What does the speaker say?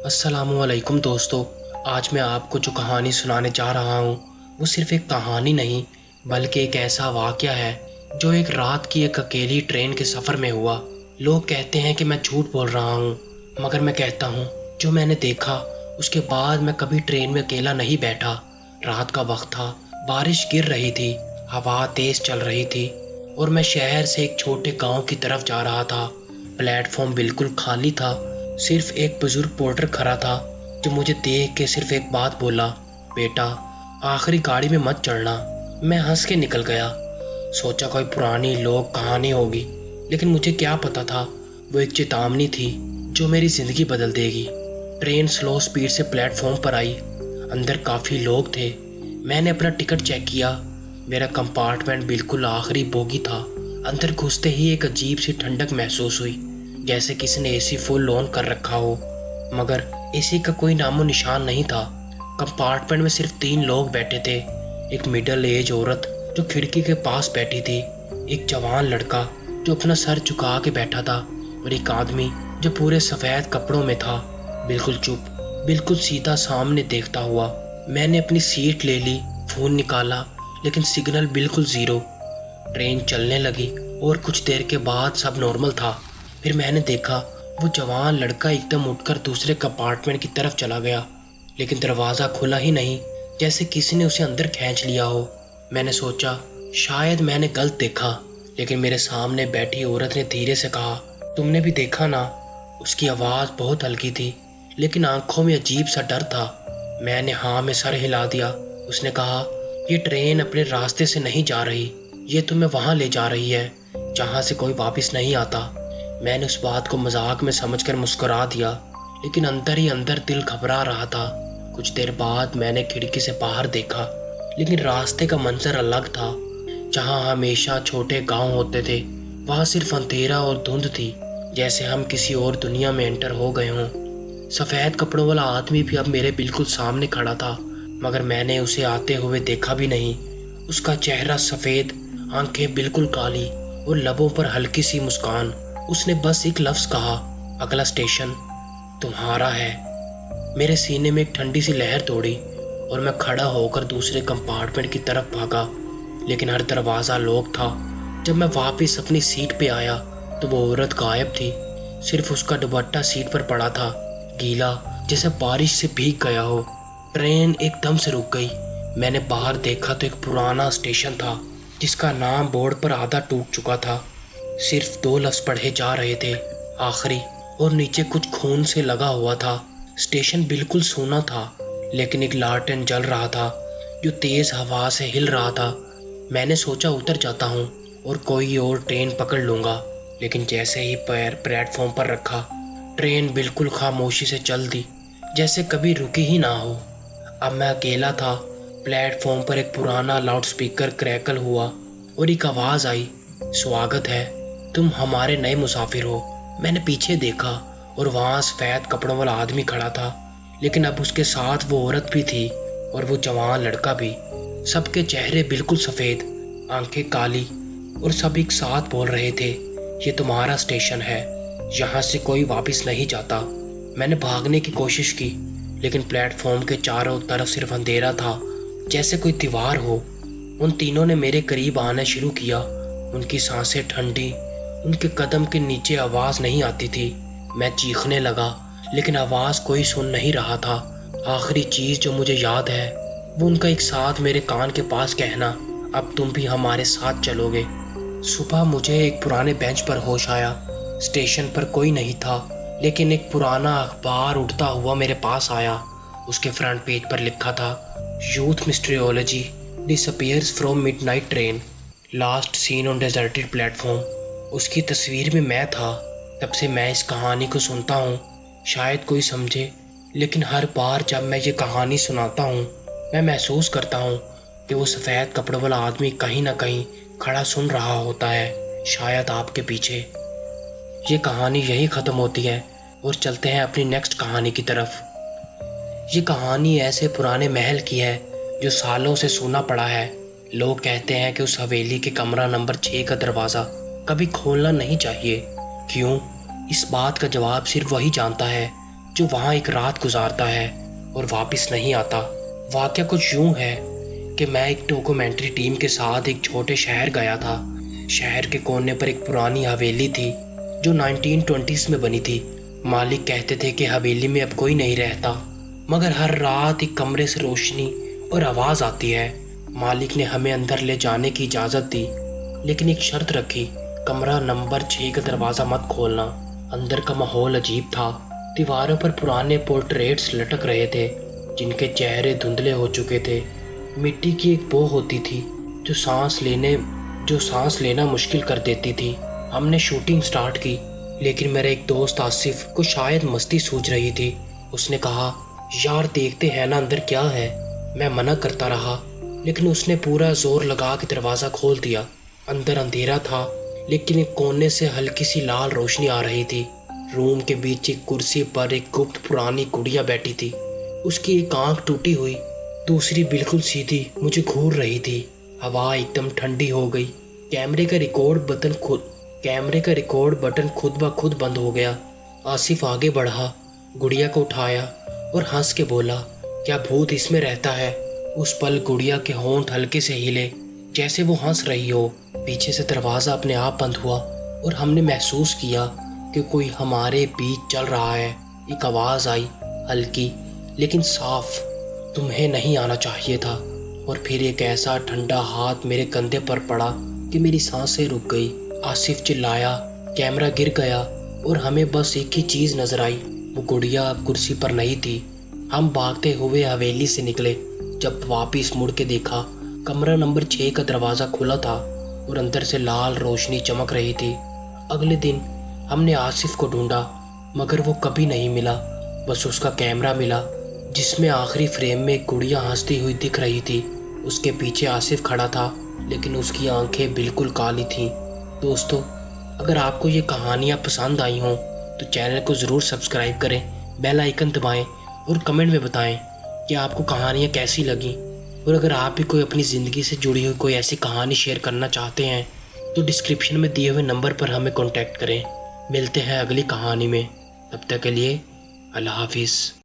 अस्सलाम वालेकुम दोस्तों। आज मैं आपको जो कहानी सुनाने जा रहा हूँ वो सिर्फ़ एक कहानी नहीं बल्कि एक ऐसा वाक़या है जो एक रात की एक अकेली ट्रेन के सफ़र में हुआ। लोग कहते हैं कि मैं झूठ बोल रहा हूँ, मगर मैं कहता हूँ जो मैंने देखा उसके बाद मैं कभी ट्रेन में अकेला नहीं बैठा। रात का वक्त था, बारिश गिर रही थी, हवा तेज़ चल रही थी और मैं शहर से एक छोटे गांव की तरफ जा रहा था। प्लेटफॉर्म बिल्कुल खाली था, सिर्फ एक बुजुर्ग पोर्टर खड़ा था जो मुझे देख के सिर्फ एक बात बोला, बेटा आखिरी गाड़ी में मत चढ़ना। मैं हंस के निकल गया, सोचा कोई पुरानी लोक कहानी होगी, लेकिन मुझे क्या पता था वो एक चेतावनी थी जो मेरी ज़िंदगी बदल देगी। ट्रेन स्लो स्पीड से प्लेटफॉर्म पर आई, अंदर काफ़ी लोग थे। मैंने अपना टिकट चेक किया, मेरा कंपार्टमेंट बिल्कुल आखिरी बोगी था। अंदर घुसते ही एक अजीब सी ठंडक महसूस हुई, जैसे किसी ने एसी फुल ऑन कर रखा हो, मगर एसी का कोई नामो निशान नहीं था। कंपार्टमेंट में सिर्फ 3 लोग बैठे थे, एक मिडिल एज औरत जो खिड़की के पास बैठी थी, एक जवान लड़का जो अपना सर झुका के बैठा था और एक आदमी जो पूरे सफ़ेद कपड़ों में था, बिल्कुल चुप, बिल्कुल सीधा सामने देखता हुआ। मैंने अपनी सीट ले ली, फ़ोन निकाला, लेकिन सिग्नल बिल्कुल ज़ीरो। ट्रेन चलने लगी और कुछ देर के बाद सब नॉर्मल था। फिर मैंने देखा वो जवान लड़का एकदम उठकर दूसरे कंपार्टमेंट की तरफ चला गया, लेकिन दरवाज़ा खुला ही नहीं, जैसे किसी ने उसे अंदर खींच लिया हो। मैंने सोचा शायद मैंने गलत देखा, लेकिन मेरे सामने बैठी औरत ने धीरे से कहा, तुमने भी देखा ना? उसकी आवाज़ बहुत हल्की थी, लेकिन आंखों में अजीब सा डर था। मैंने हाँ में सर हिला दिया। उसने कहा, ये ट्रेन अपने रास्ते से नहीं जा रही, ये तुम्हें वहाँ ले जा रही है जहाँ से कोई वापस नहीं आता। मैंने उस बात को मजाक में समझकर मुस्कुरा दिया, लेकिन अंदर ही अंदर दिल घबरा रहा था। कुछ देर बाद मैंने खिड़की से बाहर देखा, लेकिन रास्ते का मंजर अलग था। जहाँ हमेशा छोटे गांव होते थे वहाँ सिर्फ अंधेरा और धुंध थी, जैसे हम किसी और दुनिया में एंटर हो गए हों। सफ़ेद कपड़ों वाला आदमी भी अब मेरे बिल्कुल सामने खड़ा था, मगर मैंने उसे आते हुए देखा भी नहीं। उसका चेहरा सफ़ेद, आंखें बिल्कुल काली और लबों पर हल्की सी मुस्कान। उसने बस एक लफ्ज़ कहा, अगला स्टेशन तुम्हारा है। मेरे सीने में एक ठंडी सी लहर दौड़ी और मैं खड़ा होकर दूसरे कंपार्टमेंट की तरफ भागा, लेकिन हर दरवाज़ा लॉक था। जब मैं वापस अपनी सीट पे आया तो वो औरत गायब थी, सिर्फ उसका दुपट्टा सीट पर पड़ा था, गीला, जैसे बारिश से भीग गया हो। ट्रेन एकदम से रुक गई। मैंने बाहर देखा तो एक पुराना स्टेशन था जिसका नाम बोर्ड पर आधा टूट चुका था। सिर्फ 2 लफ्ज़ पढ़े जा रहे थे, आखिरी, और नीचे कुछ खून से लगा हुआ था। स्टेशन बिल्कुल सूना था, लेकिन एक लालटेन जल रहा था जो तेज़ हवा से हिल रहा था। मैंने सोचा उतर जाता हूँ और कोई और ट्रेन पकड़ लूँगा, लेकिन जैसे ही पैर प्लेटफॉर्म पर रखा, ट्रेन बिल्कुल खामोशी से चल दी, जैसे कभी रुकी ही ना हो। अब मैं अकेला था। प्लेटफॉर्म पर एक पुराना लाउडस्पीकर क्रैकल हुआ और एक आवाज़ आई, स्वागत है, तुम हमारे नए मुसाफिर हो। मैंने पीछे देखा और वहाँ सफ़ेद कपड़ों वाला आदमी खड़ा था, लेकिन अब उसके साथ वो औरत भी थी और वो जवान लड़का भी। सबके चेहरे बिल्कुल सफ़ेद, आंखें काली, और सब एक साथ बोल रहे थे, ये तुम्हारा स्टेशन है, यहाँ से कोई वापस नहीं जाता। मैंने भागने की कोशिश की, लेकिन प्लेटफॉर्म के चारों तरफ सिर्फ अंधेरा था, जैसे कोई दीवार हो। उन तीनों ने मेरे करीब आना शुरू किया, उनकी सांसें ठंडी, उनके कदम के नीचे आवाज़ नहीं आती थी। मैं चीखने लगा, लेकिन आवाज़ कोई सुन नहीं रहा था। आखिरी चीज़ जो मुझे याद है वो उनका एक साथ मेरे कान के पास कहना, अब तुम भी हमारे साथ चलोगे। सुबह मुझे एक पुराने बेंच पर होश आया। स्टेशन पर कोई नहीं था, लेकिन एक पुराना अखबार उड़ता हुआ मेरे पास आया। उसके फ्रंट पेज पर लिखा था, youth mysteriously disappears from midnight train, last seen on deserted platform. उसकी तस्वीर में मैं था। तब से मैं इस कहानी को सुनता हूँ, शायद कोई समझे, लेकिन हर बार जब मैं ये कहानी सुनाता हूँ मैं महसूस करता हूँ कि वो सफ़ेद कपड़ों वाला आदमी कहीं ना कहीं खड़ा सुन रहा होता है, शायद आपके पीछे। ये कहानी यही ख़त्म होती है और चलते हैं अपनी नेक्स्ट कहानी की तरफ। ये कहानी ऐसे पुराने महल की है जो सालों से सूना पड़ा है। लोग कहते हैं कि उस हवेली के कमरा नंबर 6 का दरवाज़ा कभी खोलना नहीं चाहिए। क्यों? इस बात का जवाब सिर्फ वही जानता है जो वहाँ एक रात गुजारता है और वापस नहीं आता। वाक़या कुछ यूँ है कि मैं एक डॉक्यूमेंट्री टीम के साथ एक छोटे शहर गया था। शहर के कोने पर एक पुरानी हवेली थी जो 1920s में बनी थी। मालिक कहते थे कि हवेली में अब कोई नहीं रहता, मगर हर रात एक कमरे से रोशनी और आवाज़ आती है। मालिक ने हमें अंदर ले जाने की इजाज़त दी, लेकिन एक शर्त रखी, कमरा नंबर 6 का दरवाज़ा मत खोलना। अंदर का माहौल अजीब था। दीवारों पर पुराने पोर्ट्रेट्स लटक रहे थे जिनके चेहरे धुंधले हो चुके थे। मिट्टी की एक बो होती थी जो सांस लेना मुश्किल कर देती थी। हमने शूटिंग स्टार्ट की, लेकिन मेरा एक दोस्त आसिफ को शायद मस्ती सूझ रही थी। उसने कहा, यार देखते हैं ना अंदर क्या है। मैं मना करता रहा, लेकिन उसने पूरा जोर लगा के दरवाज़ा खोल दिया। अंदर अंधेरा था, लेकिन एक कोने से हल्की सी लाल रोशनी आ रही थी। रूम के बीच एक कुर्सी पर एक गुप्त पुरानी गुड़िया बैठी थी। उसकी एक आंख टूटी हुई, दूसरी बिल्कुल सीधी मुझे घूर रही थी। हवा एकदम ठंडी हो गई। कैमरे का रिकॉर्ड बटन खुद ब खुद बंद हो गया। आसिफ आगे बढ़ा, गुड़िया को उठाया और हंस के बोला, क्या भूत इसमें रहता है? उस पल गुड़िया के होंठ हल्के से हिले, जैसे वो हंस रही हो। पीछे से दरवाज़ा अपने आप बंद हुआ और हमने महसूस किया कि कोई हमारे बीच चल रहा है। एक आवाज़ आई, हल्की लेकिन साफ, तुम्हें नहीं आना चाहिए था। और फिर एक ऐसा ठंडा हाथ मेरे कंधे पर पड़ा कि मेरी सांसें रुक गई। आसिफ चिल्लाया, कैमरा गिर गया और हमें बस एक ही चीज़ नज़र आई, वो गुड़िया अब कुर्सी पर नहीं थी। हम भागते हुए हवेली से निकले। जब वापस मुड़ के देखा, कमरा नंबर 6 का दरवाज़ा खुला था और अंदर से लाल रोशनी चमक रही थी। अगले दिन हमने आसिफ को ढूंढा, मगर वो कभी नहीं मिला। बस उसका कैमरा मिला, जिसमें आखिरी फ्रेम में एक गुड़िया हंसती हुई दिख रही थी। उसके पीछे आसिफ खड़ा था, लेकिन उसकी आंखें बिल्कुल काली थीं। दोस्तों, अगर आपको ये कहानियाँ पसंद आई हों तो चैनल को ज़रूर सब्सक्राइब करें, बेल आइकन दबाएं और कमेंट में बताएं कि आपको कहानियाँ कैसी लगी। और अगर आप भी कोई अपनी ज़िंदगी से जुड़ी हुई कोई ऐसी कहानी शेयर करना चाहते हैं तो डिस्क्रिप्शन में दिए हुए नंबर पर हमें कॉन्टैक्ट करें। मिलते हैं अगली कहानी में, तब तक के लिए अल्लाह हाफिज़।